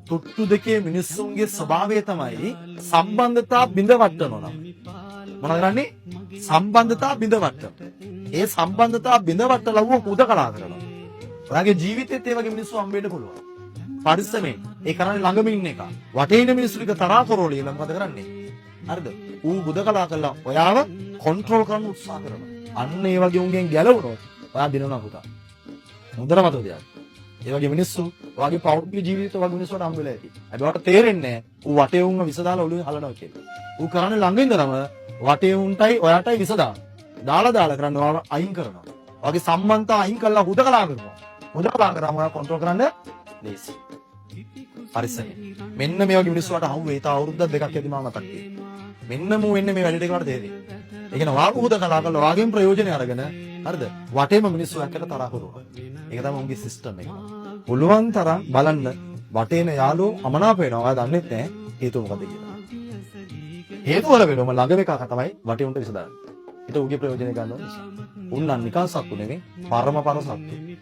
තුට්ටු දෙකේ මිනිස්සුන්ගේ ස්වභාවය තමයි සම්බන්ධතා බිඳවට්ටනවා. මොනවද කරන්නේ? සම්බන්ධතා බිඳවට්ටන. ඒ සම්බන්ධතා බිඳවට්ටලා වුණ උදකලා කරනවා. ඔයාගේ ජීවිතේත් ඒ වගේ මිනිස්සු හම්බෙන්න පුළුවන්. පරිස්සමෙන්. ඒ කරන්නේ ළඟම ඉන්න එක. වටේ ඉන්න මිනිස්සු ටික තරහා කරෝලියලා මොකද කරන්නේ? හරිද? ඌ උදකලා කළා ඔයාව කන්ට්‍රෝල් කරන්න උත්සාහ කරනවා. අන්න ඒ වගේ උන්ගෙන් ගැලවුණොත් ඔයා දිනනවා පුතා. හොඳට මතක තියාගන්න. ඒ වගේ මිනිස්සු ඔයාගේ පෞද්ගලික ජීවිතේ වගේ මිනිස්සුන්ට හම්බ වෙලා ඇති. හැබැයි ඔයාට තේරෙන්නේ නැහැ ඌ වටේ උන්ව විස දාලා ඔළුවෙන් හලනවා කියලා. ඌ කරන්නේ ළඟ ඉඳනම වටේ උන්ටයි ඔයාටයි විස දාලා කරන්නේ ඔයාව අයින් කරනවා. ඔයාගේ සම්බන්ධතා අයින් කරලා හුදකලා කරනවා. හුදකලා කරාම ඔයා කන්ට්‍රෝල් කරන්න ලේසි. පරිස්සමෙන්. මෙන්න මේ වගේ මිනිස්සු වට හම්බ වෙයි. තා අවුරුද්දක් දෙකක් ඇති මම මතක් වෙයි. මෙන්න මූ වෙන්නේ මේ වැඩ ටික වලට තේරෙන්නේ. ඒ කියන්නේ වාග් හුදකලා කරලා වාගෙන් ප්‍රයෝජනය අරගෙන හරිද? වටේම මිනිස්සු එක්කට තරහ කරනවා. ඒක තමයි උන්ගේ සිස්ටම් එක. පුළුවන් තරම් බලන්න වටේන යාළුවෝ අමනාප වෙනවා. ඔයා දන්නේ නැහැ හේතුව මොකද කියලා. හේතුව වල වෙනම ළඟම එකක තමයි වටේ උන්ට විසඳන්නේ. ඒක උගේ ප්‍රයෝජනය ගන්නවා. උන් නම් නිකන් සත්තු නෙමෙයි පරම සත්තු.